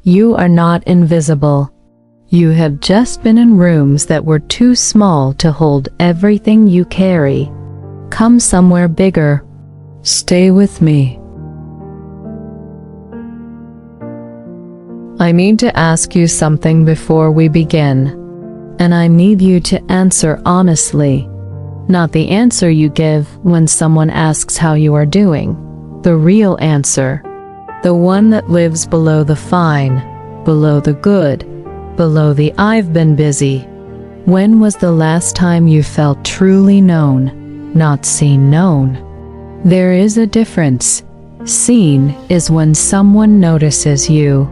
You are not invisible. You have just been in rooms that were too small to hold everything you carry. Come somewhere bigger. Stay with me. I need to ask you something before we begin, and I need you to answer honestly. Not the answer you give when someone asks how you are doing. The real answer. The one that lives below the fine, below the good, below the "I've been busy." When was the last time you felt truly known, not seen known? There is a difference. Seen is when someone notices you.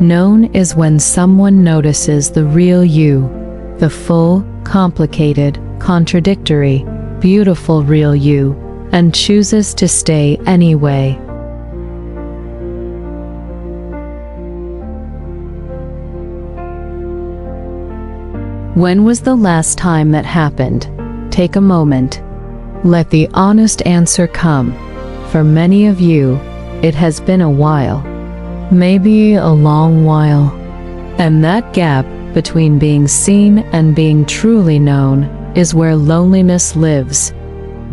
Known is when someone notices the real you, the full, complicated, contradictory, beautiful real you, and chooses to stay anyway. When was the last time that happened? Take a moment. Let the honest answer come. For many of you, it has been a while. Maybe a long while. And that gap between being seen and being truly known is where loneliness lives.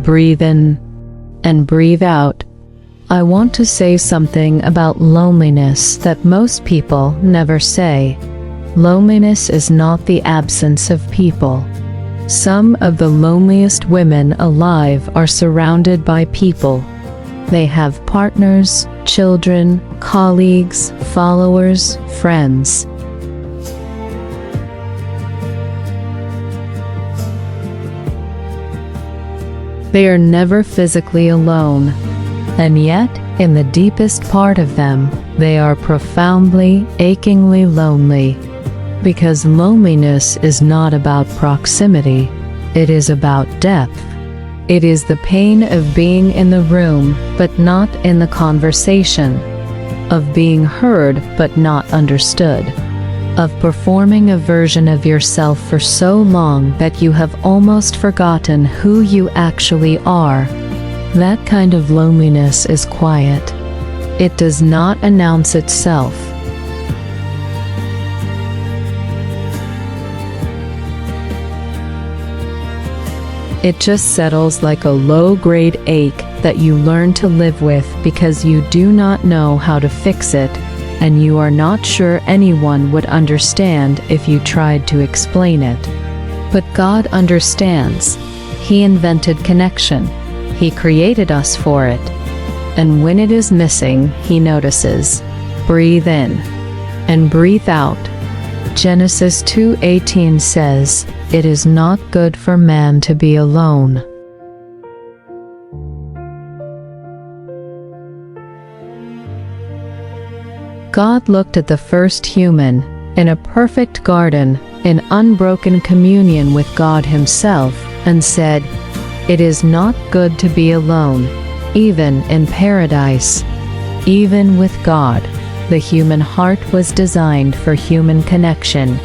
Breathe in and breathe out. I want to say something about loneliness that most people never say. Loneliness is not the absence of people. Some of the loneliest women alive are surrounded by people. They have partners, children, colleagues, followers, friends. They are never physically alone, and yet, in the deepest part of them, they are profoundly, achingly lonely. Because loneliness is not about proximity, it is about depth. It is the pain of being in the room, but not in the conversation, of being heard but not understood, of performing a version of yourself for so long that you have almost forgotten who you actually are. That kind of loneliness is quiet. It does not announce itself. It just settles like a low-grade ache that you learn to live with because you do not know how to fix it, and you are not sure anyone would understand if you tried to explain it. But God understands. He invented connection. He created us for it. And when it is missing, He notices. Breathe in and breathe out. Genesis 2:18 says, "It is not good for man to be alone." God looked at the first human, in a perfect garden, in unbroken communion with God Himself, and said, "It is not good to be alone," even in paradise. Even with God, the human heart was designed for human connection,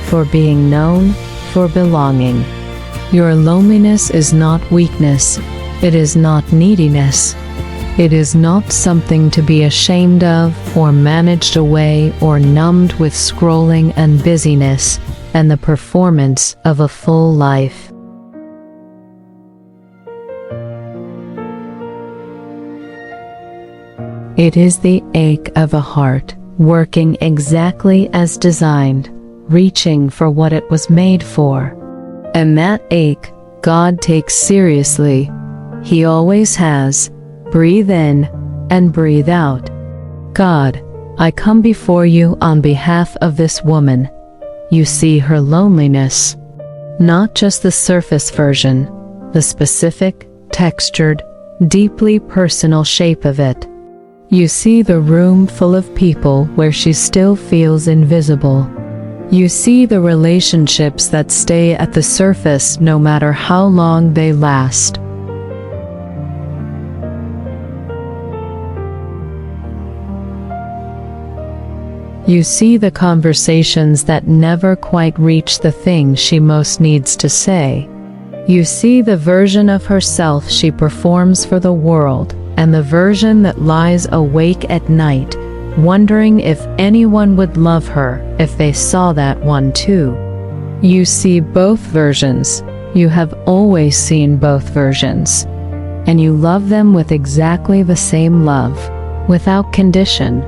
for being known, for belonging. Your loneliness is not weakness. It is not neediness. It is not something to be ashamed of, or managed away, or numbed with scrolling and busyness, and the performance of a full life. It is the ache of a heart, working exactly as designed, reaching for what it was made for. And that ache, God takes seriously. He always has. Breathe in and breathe out. God, I come before you on behalf of this woman. You see her loneliness. Not just the surface version, the specific, textured, deeply personal shape of it. You see the room full of people where she still feels invisible. You see the relationships that stay at the surface no matter how long they last. You see the conversations that never quite reach the thing she most needs to say. You see the version of herself she performs for the world, and the version that lies awake at night, wondering if anyone would love her if they saw that one too. You see both versions. You have always seen both versions. And you love them with exactly the same love, without condition,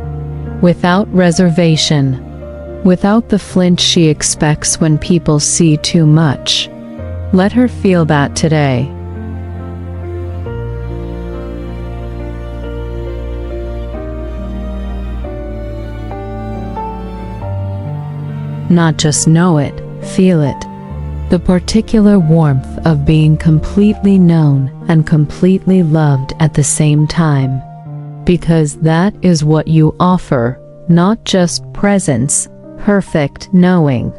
without reservation, without the flinch she expects when people see too much. Let her feel that today. Not just know it, feel it. The particular warmth of being completely known and completely loved at the same time. Because that is what you offer, not just presence, perfect knowing.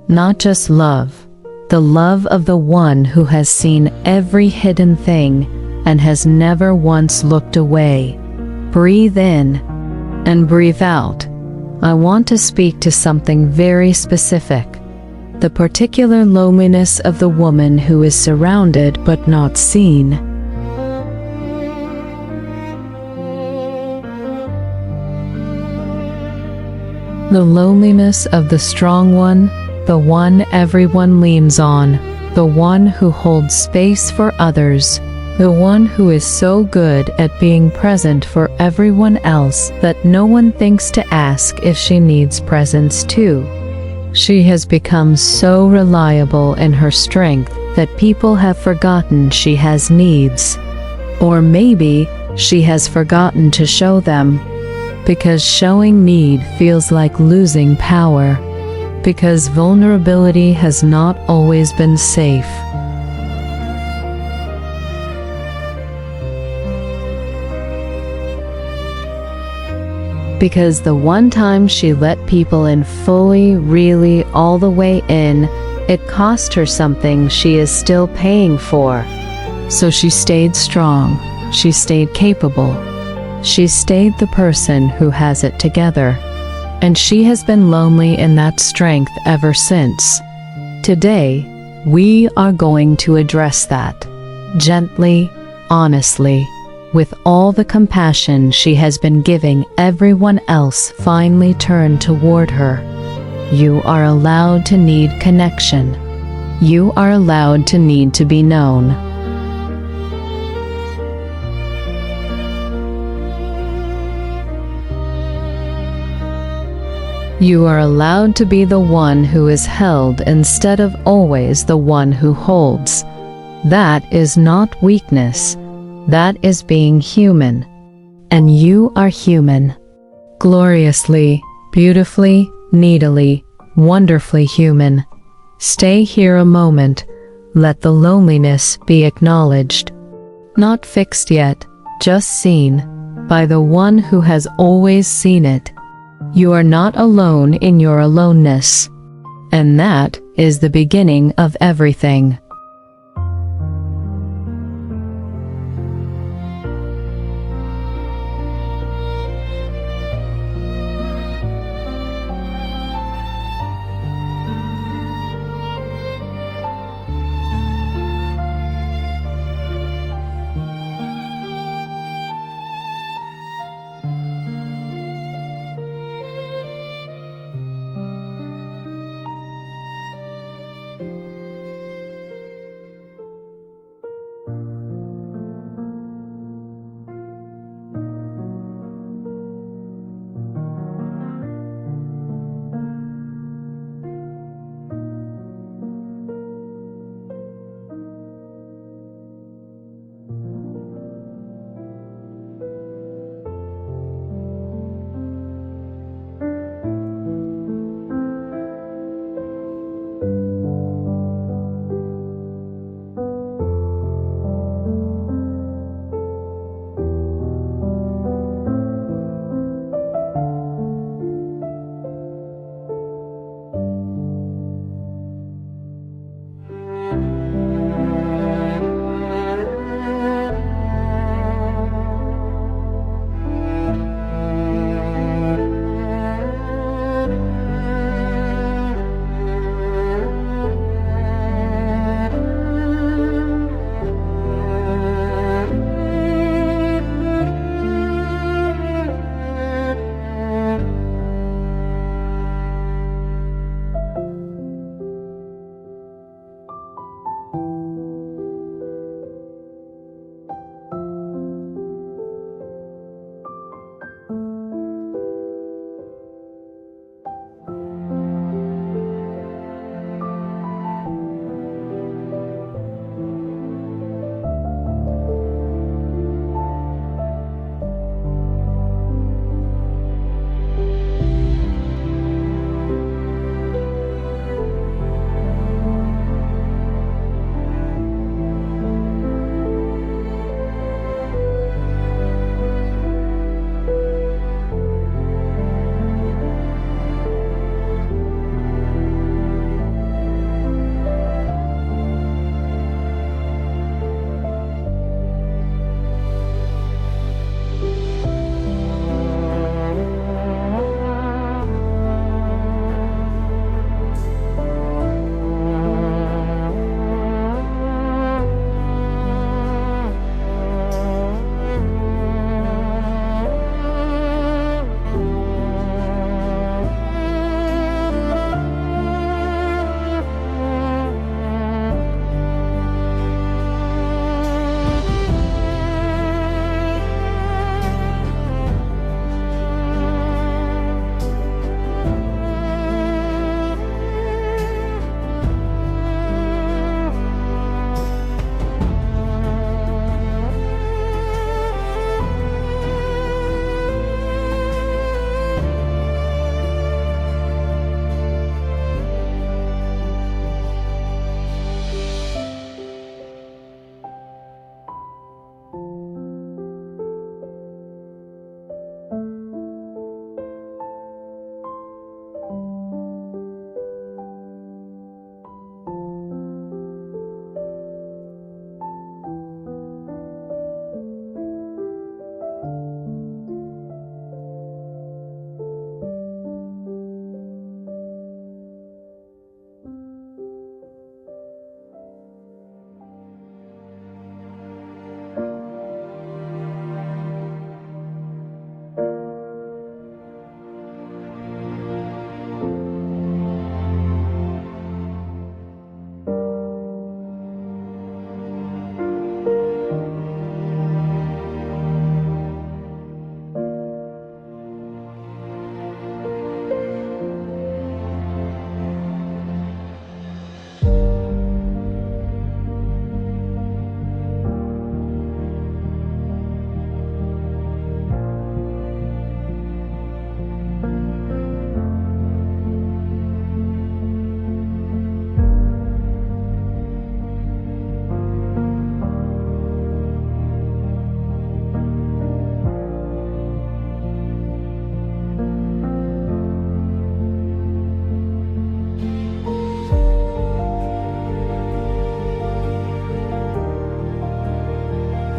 Not just love, the love of the one who has seen every hidden thing and has never once looked away. Breathe in and breathe out. I want to speak to something very specific. The particular loneliness of the woman who is surrounded but not seen. The loneliness of the strong one, the one everyone leans on, the one who holds space for others, the one who is so good at being present for everyone else that no one thinks to ask if she needs presence too. She has become so reliable in her strength that people have forgotten she has needs. Or maybe she has forgotten to show them, because showing need feels like losing power, because vulnerability has not always been safe. Because the one time she let people in fully, really, all the way in, it cost her something she is still paying for. So she stayed strong, she stayed capable, she stayed the person who has it together. And she has been lonely in that strength ever since. Today, we are going to address that, gently, honestly, with all the compassion she has been giving everyone else finally turned toward her. You are allowed to need connection. You are allowed to need to be known. You are allowed to be the one who is held instead of always the one who holds. That is not weakness. That is being human. And you are human. Gloriously, beautifully, needily, wonderfully human. Stay here a moment. Let the loneliness be acknowledged. Not fixed yet, just seen, by the one who has always seen it. You are not alone in your aloneness. And that is the beginning of everything.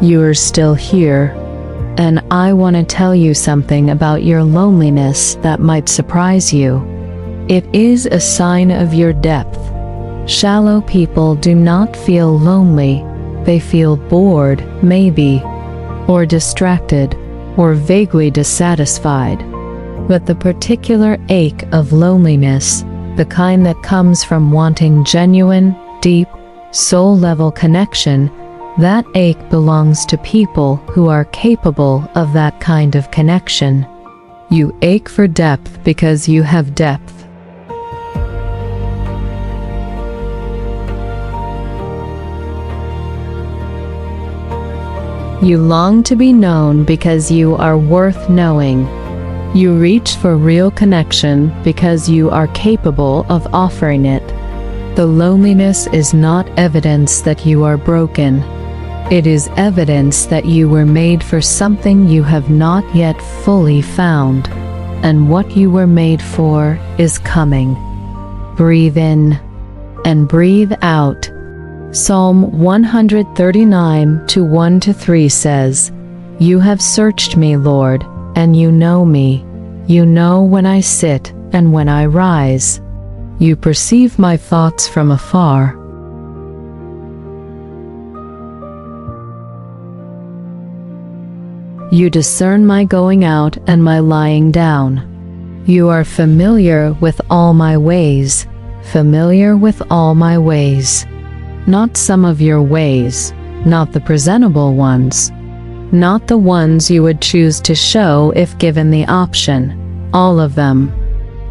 You're still here. And I want to tell you something about your loneliness that might surprise you. It is a sign of your depth. Shallow people do not feel lonely. They feel bored, maybe, or distracted, or vaguely dissatisfied. But the particular ache of loneliness, the kind that comes from wanting genuine, deep, soul-level connection, that ache belongs to people who are capable of that kind of connection. You ache for depth because you have depth. You long to be known because you are worth knowing. You reach for real connection because you are capable of offering it. The loneliness is not evidence that you are broken. It is evidence that you were made for something you have not yet fully found, and what you were made for is coming. Breathe in and breathe out. Psalm 139:1-3 says, "You have searched me, Lord, and you know me. You know when I sit and when I rise. You perceive my thoughts from afar." You discern my going out and my lying down. You are familiar with all my ways, familiar with all my ways. Not some of your ways, not the presentable ones, not the ones you would choose to show if given the option, all of them.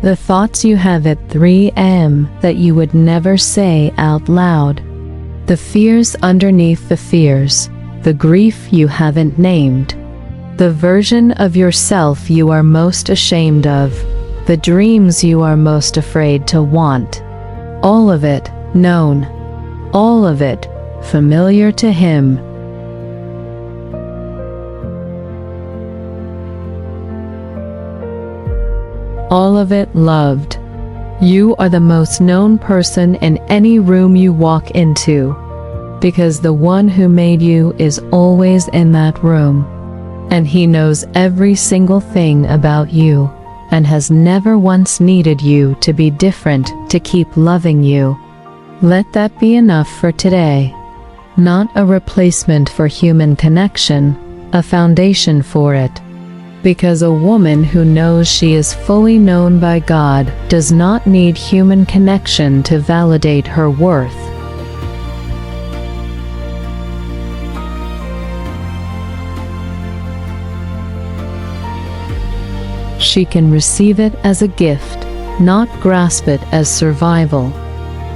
The thoughts you have at 3 a.m. that you would never say out loud. The fears underneath the fears, the grief you haven't named. The version of yourself you are most ashamed of, the dreams you are most afraid to want. All of it known, all of it familiar to Him. All of it loved. You are the most known person in any room you walk into, because the one who made you is always in that room. And He knows every single thing about you, and has never once needed you to be different to keep loving you. Let that be enough for today. Not a replacement for human connection, a foundation for it. Because a woman who knows she is fully known by God does not need human connection to validate her worth. She can receive it as a gift, not grasp it as survival.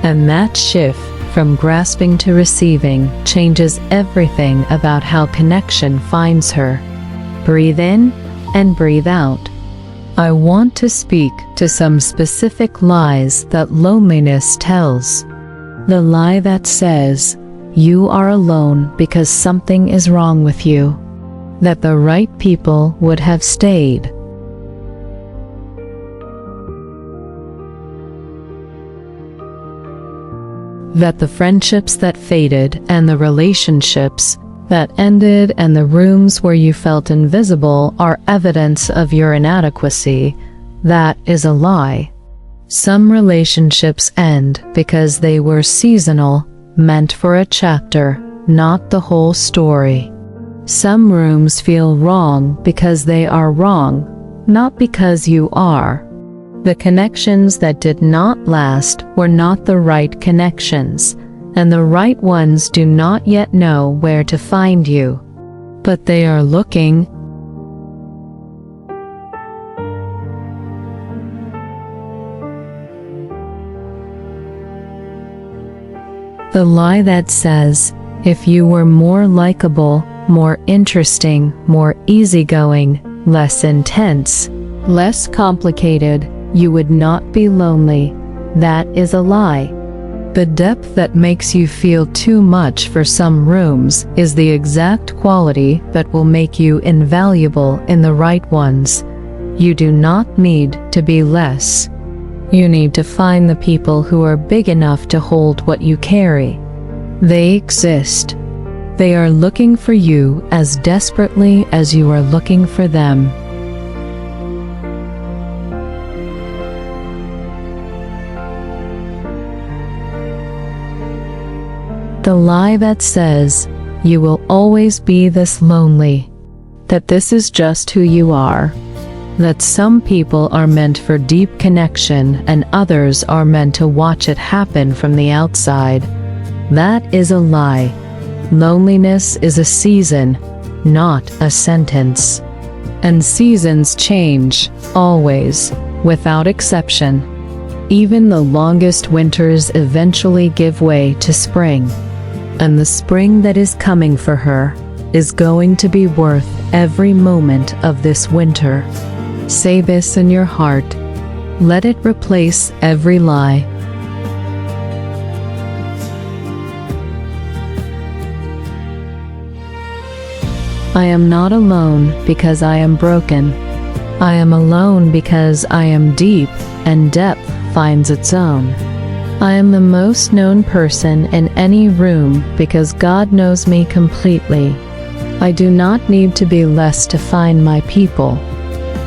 And that shift from grasping to receiving changes everything about how connection finds her. Breathe in and breathe out. I want to speak to some specific lies that loneliness tells. The lie that says, you are alone because something is wrong with you, that the right people would have stayed. That the friendships that faded and the relationships that ended and the rooms where you felt invisible are evidence of your inadequacy. That is a lie. Some relationships end because they were seasonal, meant for a chapter, not the whole story. Some rooms feel wrong because they are wrong, not because you are. The connections that did not last were not the right connections, and the right ones do not yet know where to find you. But they are looking. The lie that says, if you were more likable, more interesting, more easygoing, less intense, less complicated, you would not be lonely. That is a lie. The depth that makes you feel too much for some rooms is the exact quality that will make you invaluable in the right ones. You do not need to be less. You need to find the people who are big enough to hold what you carry. They exist. They are looking for you as desperately as you are looking for them. The lie that says you will always be this lonely, that this is just who you are, that some people are meant for deep connection and others are meant to watch it happen from the outside, that is a lie. Loneliness is a season, not a sentence. And seasons change, always, without exception. Even the longest winters eventually give way to spring. And the spring that is coming for her is going to be worth every moment of this winter. Say this in your heart. Let it replace every lie. I am not alone because I am broken. I am alone because I am deep, and depth finds its own. I am the most known person in any room because God knows me completely. I do not need to be less to find my people.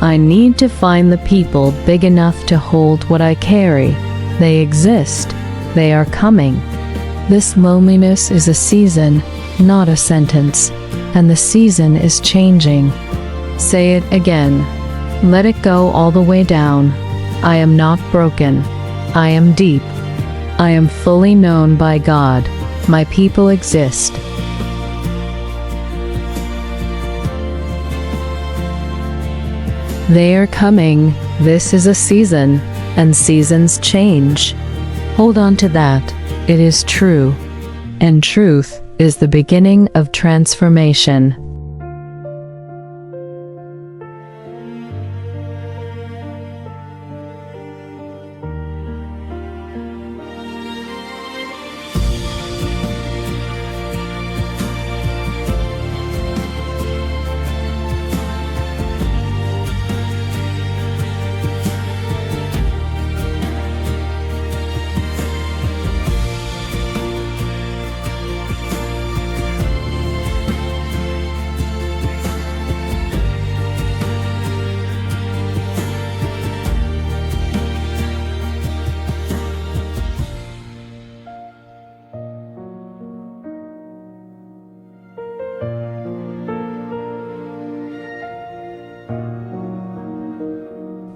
I need to find the people big enough to hold what I carry. They exist. They are coming. This loneliness is a season, not a sentence, and the season is changing. Say it again. Let it go all the way down. I am not broken. I am deep. I am fully known by God. My people exist. They are coming. This is a season, and seasons change. Hold on to that. It is true. And truth is the beginning of transformation.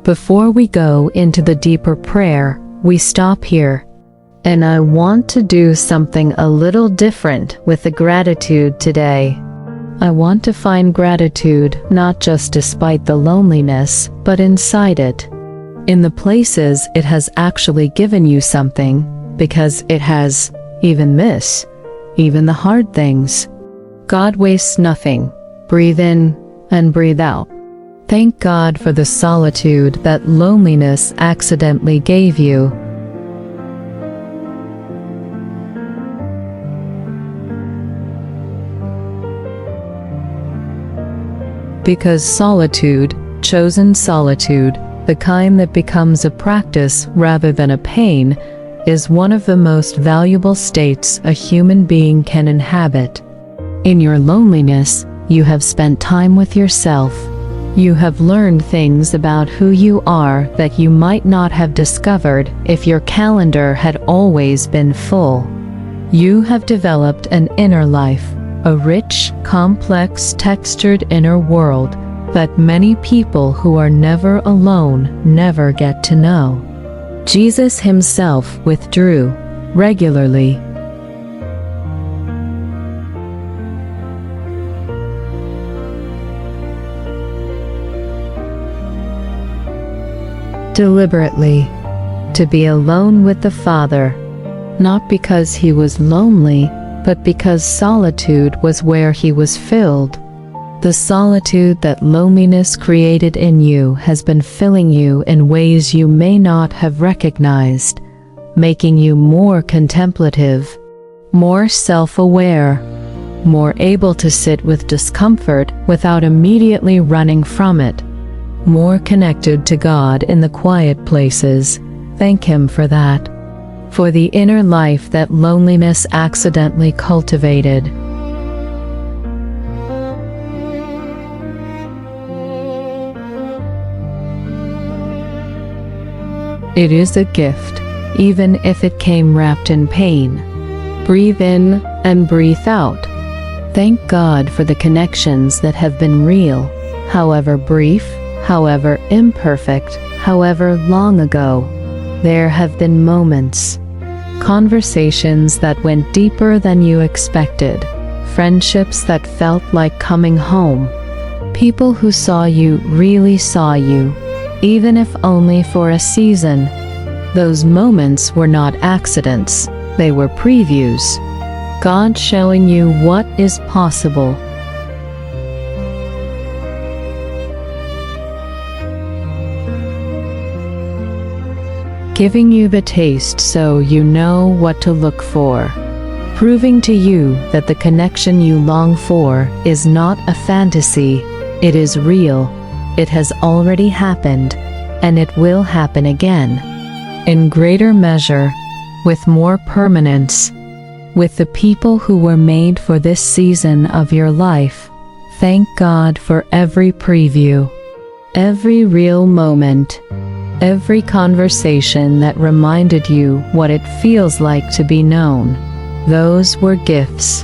Before we go into the deeper prayer, we stop here. And I want to do something a little different with the gratitude today. I want to find gratitude not just despite the loneliness, but inside it. In the places it has actually given you something, because it has, even this, even the hard things. God wastes nothing. Breathe in and breathe out. Thank God for the solitude that loneliness accidentally gave you. Because solitude, chosen solitude, the kind that becomes a practice rather than a pain, is one of the most valuable states a human being can inhabit. In your loneliness, you have spent time with yourself. You have learned things about who you are that you might not have discovered if your calendar had always been full. You have developed an inner life, a rich, complex, textured inner world that many people who are never alone never get to know. Jesus himself withdrew regularly. Deliberately, to be alone with the Father, not because he was lonely, but because solitude was where he was filled. The solitude that loneliness created in you has been filling you in ways you may not have recognized, making you more contemplative, more self-aware, more able to sit with discomfort without immediately running from it, more connected to God in the quiet places. Thank him for that, for the inner life that loneliness accidentally cultivated. It is a gift, even if it came wrapped in pain. Breathe in and breathe out. Thank God for the connections that have been real, however brief, however imperfect, however long ago. There have been moments, conversations that went deeper than you expected, friendships that felt like coming home, people who saw you really saw you, even if only for a season. Those moments were not accidents, they were previews. God showing you what is possible. Giving you the taste so you know what to look for. Proving to you that the connection you long for is not a fantasy, it is real, it has already happened, and it will happen again. In greater measure, with more permanence, with the people who were made for this season of your life. Thank God for every preview, every real moment, every conversation that reminded you what it feels like to be known. Those were gifts,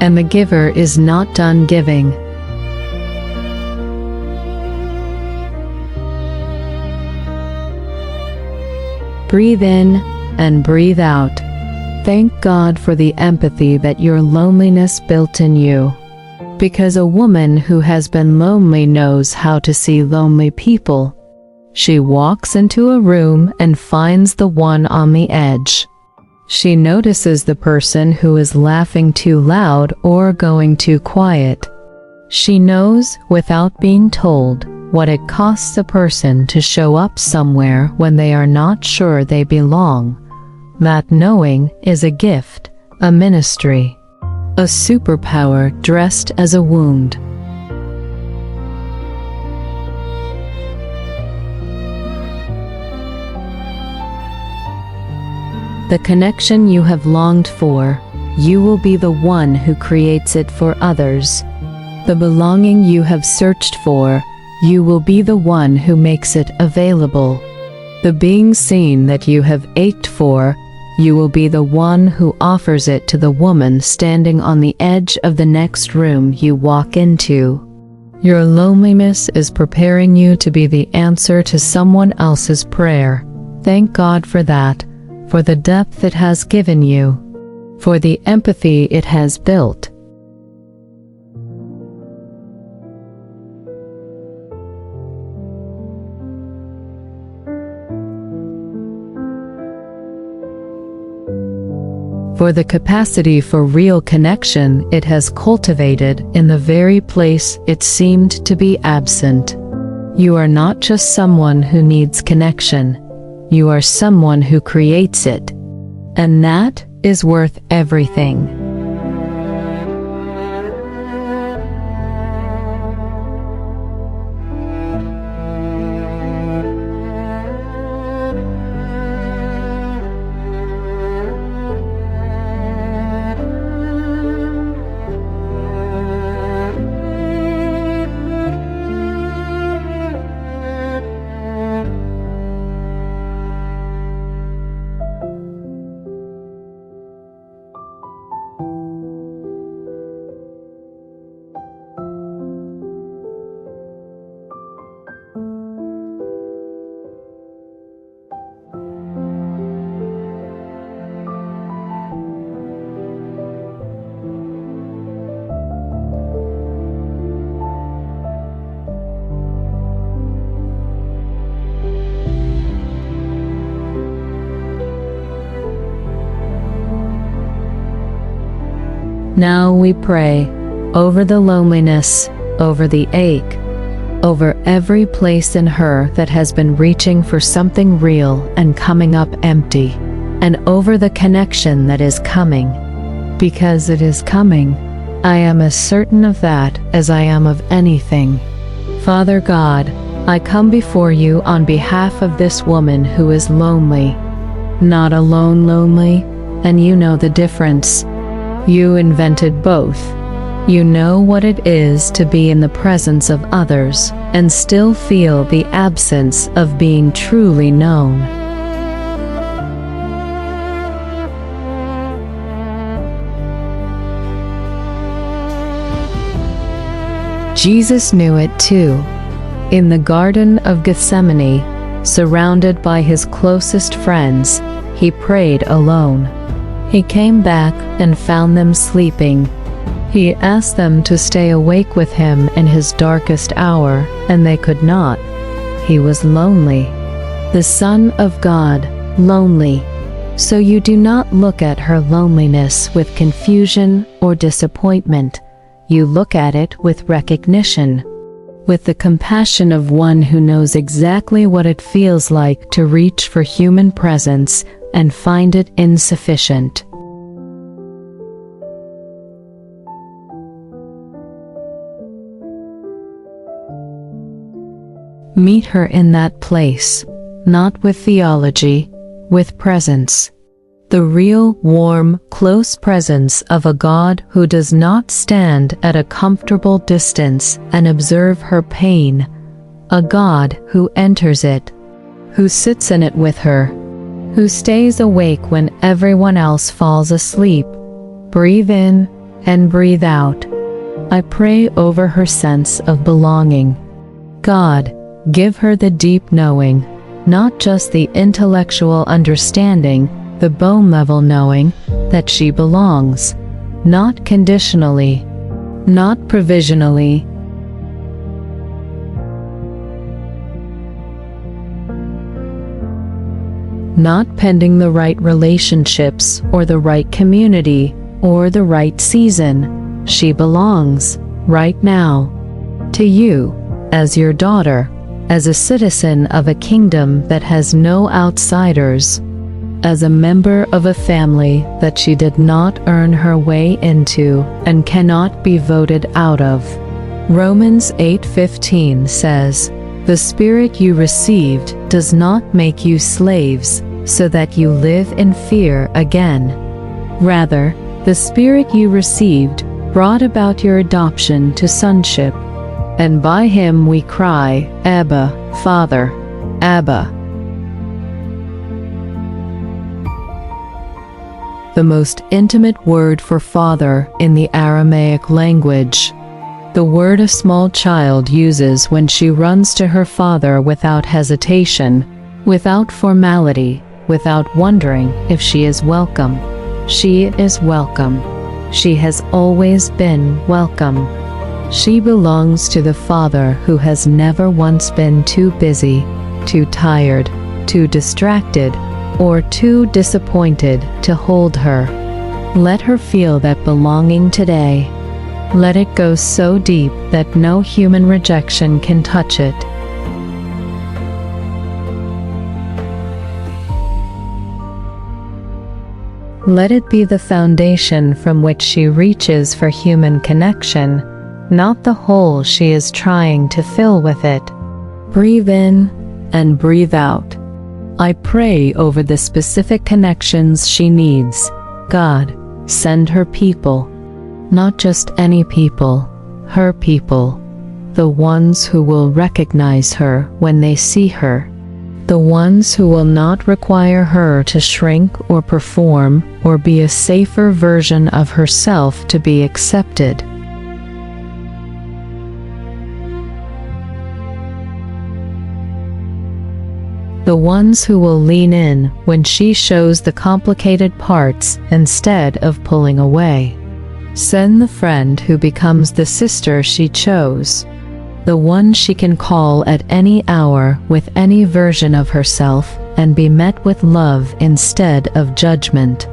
and the giver is not done giving. Breathe in and breathe out. Thank God for the empathy that your loneliness built in you. Because a woman who has been lonely knows how to see lonely people. She walks into a room and finds the one on the edge. She notices the person who is laughing too loud or going too quiet. She knows, without being told, what it costs a person to show up somewhere when they are not sure they belong. That knowing is a gift, a ministry, a superpower dressed as a wound. The connection you have longed for, you will be the one who creates it for others. The belonging you have searched for, you will be the one who makes it available. The being seen that you have ached for, you will be the one who offers it to the woman standing on the edge of the next room you walk into. Your loneliness is preparing you to be the answer to someone else's prayer. Thank God for that, for the depth it has given you, for the empathy it has built. For the capacity for real connection it has cultivated in the very place it seemed to be absent. You are not just someone who needs connection, you are someone who creates it. And that is worth everything. Now we pray over the loneliness, over the ache, over every place in her that has been reaching for something real and coming up empty, and over the connection that is coming. Because it is coming, I am as certain of that as I am of anything. Father God, I come before you on behalf of this woman who is lonely. Not alone lonely, and you know the difference. You invented both. You know what it is to be in the presence of others and still feel the absence of being truly known. Jesus knew it too. In the Garden of Gethsemane, surrounded by his closest friends, he prayed alone. He came back and found them sleeping. He asked them to stay awake with him in his darkest hour, and they could not. He was lonely. The Son of God, lonely. So you do not look at her loneliness with confusion or disappointment. You look at it with recognition, with the compassion of one who knows exactly what it feels like to reach for human presence and find it insufficient. Meet her in that place, not with theology, with presence. The real, warm, close presence of a God who does not stand at a comfortable distance and observe her pain, a God who enters it, who sits in it with her, who stays awake when everyone else falls asleep. Breathe in and breathe out. I pray over her sense of belonging. God, give her the deep knowing, not just the intellectual understanding, the bone-level knowing that she belongs, not conditionally, not provisionally, not pending the right relationships or the right community or the right season. She belongs right now to you as your daughter, as a citizen of a kingdom that has no outsiders, as a member of a family that she did not earn her way into and cannot be voted out of. Romans 8:15 says, "The Spirit you received does not make you slaves, so that you live in fear again. Rather, the Spirit you received brought about your adoption to sonship, and by him we cry, Abba, Father, Abba." The most intimate word for father in the Aramaic language. The word a small child uses when she runs to her father without hesitation, without formality, without wondering if she is welcome. She is welcome. She has always been welcome. She belongs to the Father who has never once been too busy, too tired, too distracted, or too disappointed to hold her. Let her feel that belonging today. Let it go so deep that no human rejection can touch it. Let it be the foundation from which she reaches for human connection, not the hole she is trying to fill with it. Breathe in and breathe out. I pray over the specific connections she needs. God, send her people. Not just any people, her people. The ones who will recognize her when they see her. The ones who will not require her to shrink or perform or be a safer version of herself to be accepted. The ones who will lean in when she shows the complicated parts instead of pulling away. Send the friend who becomes the sister she chose, the one she can call at any hour with any version of herself and be met with love instead of judgment.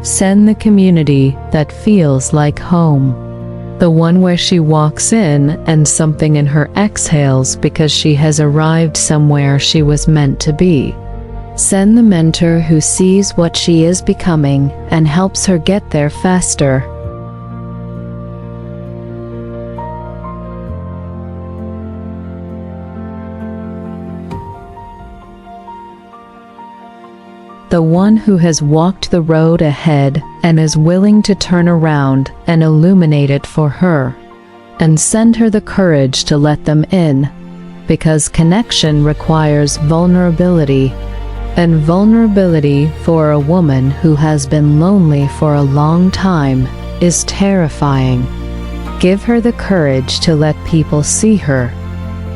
Send the community that feels like home, the one where she walks in and something in her exhales because she has arrived somewhere she was meant to be. Send the mentor who sees what she is becoming and helps her get there faster. The one who has walked the road ahead and is willing to turn around and illuminate it for her, and send her the courage to let them in, because connection requires vulnerability, and vulnerability for a woman who has been lonely for a long time is terrifying. Give her the courage to let people see her,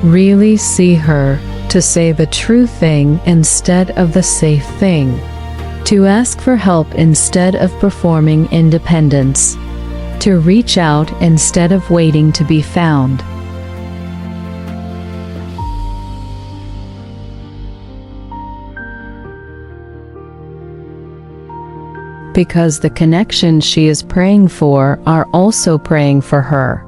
really see her, to say the true thing instead of the safe thing, to ask for help instead of performing independence, to reach out instead of waiting to be found. Because the connections she is praying for are also praying for her.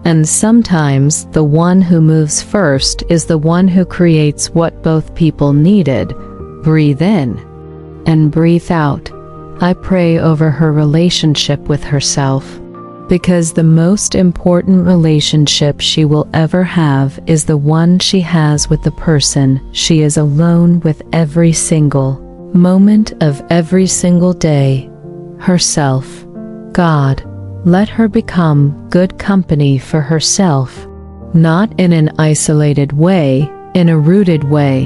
And sometimes the one who moves first is the one who creates what both people needed. Breathe in and breathe out. I pray over her relationship with herself, because the most important relationship she will ever have is the one she has with the person she is alone with every single moment of every single day, herself. God, let her become good company for herself, not in an isolated way, in a rooted way.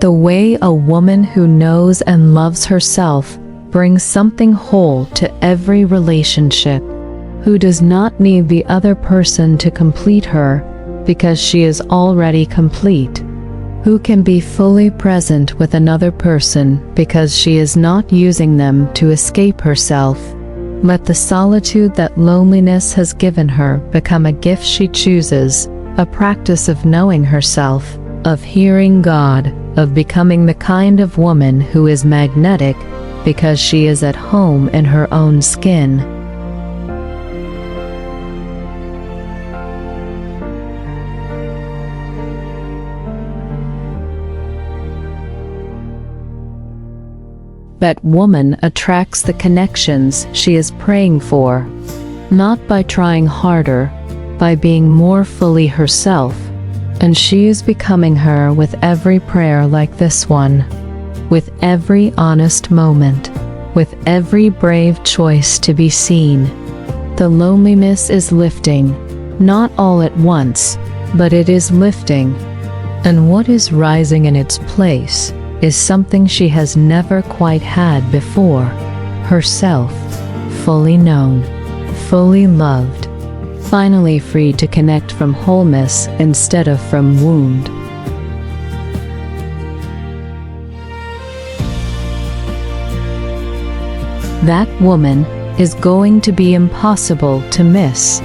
The way a woman who knows and loves herself brings something whole to every relationship, who does not need the other person to complete her because she is already complete, who can be fully present with another person because she is not using them to escape herself. Let the solitude that loneliness has given her become a gift she chooses, a practice of knowing herself, of hearing God, of becoming the kind of woman who is magnetic because she is at home in her own skin. That woman attracts the connections she is praying for, not by trying harder, by being more fully herself, and she is becoming her with every prayer like this one, with every honest moment, with every brave choice to be seen. The loneliness is lifting, not all at once, but it is lifting, and what is rising in its place is something she has never quite had before, herself, fully known, fully loved, finally free to connect from wholeness instead of from wound. That woman is going to be impossible to miss.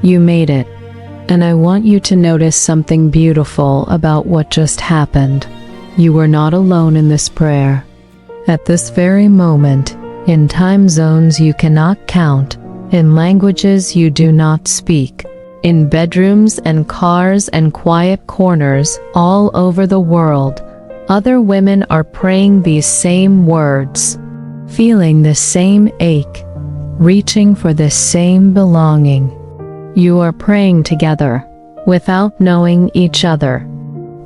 You made it, and I want you to notice something beautiful about what just happened. You were not alone in this prayer. At this very moment, in time zones you cannot count, in languages you do not speak, in bedrooms and cars and quiet corners all over the world, other women are praying these same words, feeling the same ache, reaching for the same belonging. You are praying together, without knowing each other,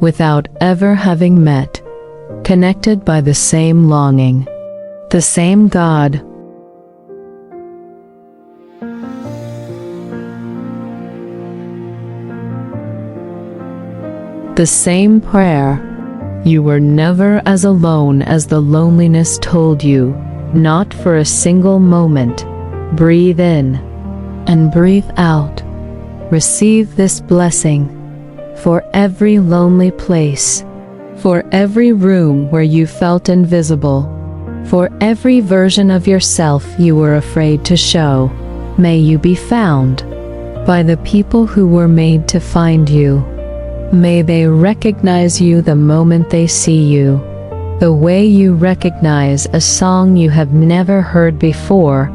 without ever having met, connected by the same longing, the same God. The same prayer. You were never as alone as the loneliness told you, not for a single moment. Breathe in and breathe out. Receive this blessing for every lonely place, for every room where you felt invisible, For every version of yourself you were afraid to show, may you be found by the people who were made to find you. May they recognize you the moment they see you, the way you recognize a song you have never heard before,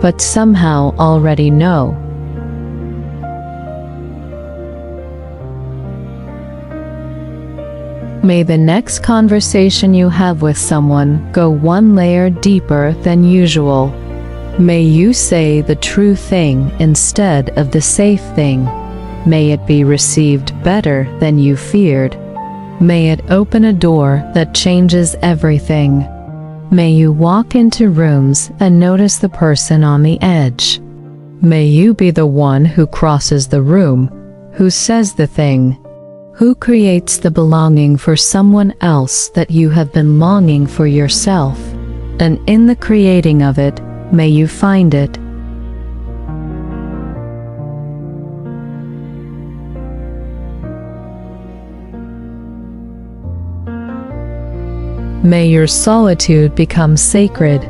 but somehow already know. May the next conversation you have with someone go one layer deeper than usual. May you say the true thing instead of the safe thing. May it be received better than you feared. May it open a door that changes everything. May you walk into rooms and notice the person on the edge. May you be the one who crosses the room, who says the thing, who creates the belonging for someone else that you have been longing for yourself. And in the creating of it, may you find it. May your solitude become sacred.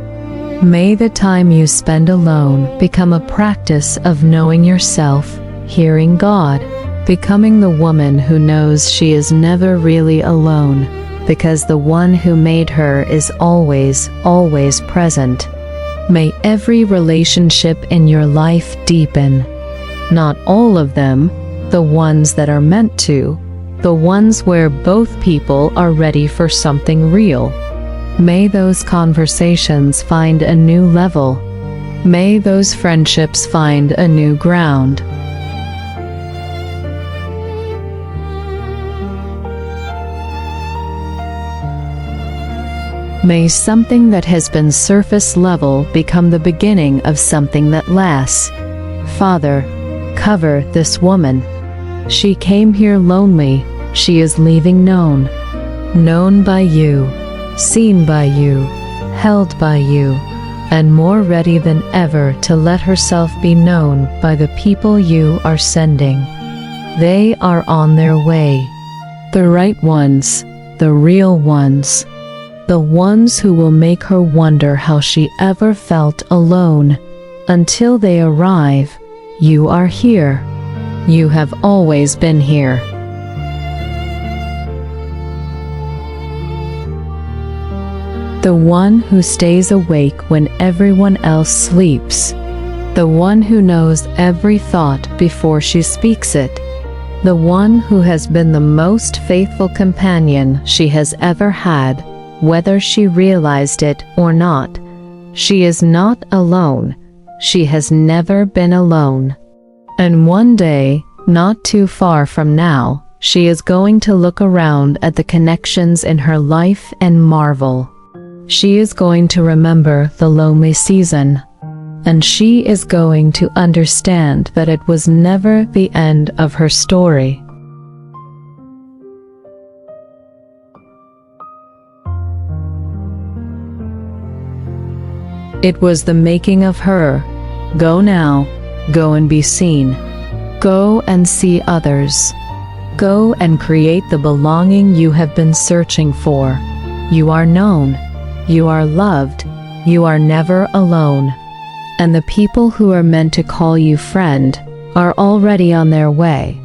May the time you spend alone become a practice of knowing yourself, hearing God, becoming the woman who knows she is never really alone, because the one who made her is always, always present. May every relationship in your life deepen. Not all of them, the ones that are meant to, the ones where both people are ready for something real. May those conversations find a new level. May those friendships find a new ground. May something that has been surface level become the beginning of something that lasts. Father, cover this woman. She came here lonely. She is leaving known. Known by you, seen by you, held by you, and more ready than ever to let herself be known by the people you are sending. They are on their way. The right ones, the real ones. The ones who will make her wonder how she ever felt alone. Until they arrive, you are here. You have always been here. The one who stays awake when everyone else sleeps. The one who knows every thought before she speaks it. The one who has been the most faithful companion she has ever had, whether she realized it or not. She is not alone. She has never been alone. And one day, not too far from now, she is going to look around at the connections in her life and marvel. She is going to remember the lonely season. And she is going to understand that it was never the end of her story. It was the making of her. Go now, go and be seen. Go and see others. Go and create the belonging you have been searching for. You are known. You are loved. You are never alone. And the people who are meant to call you friend are already on their way.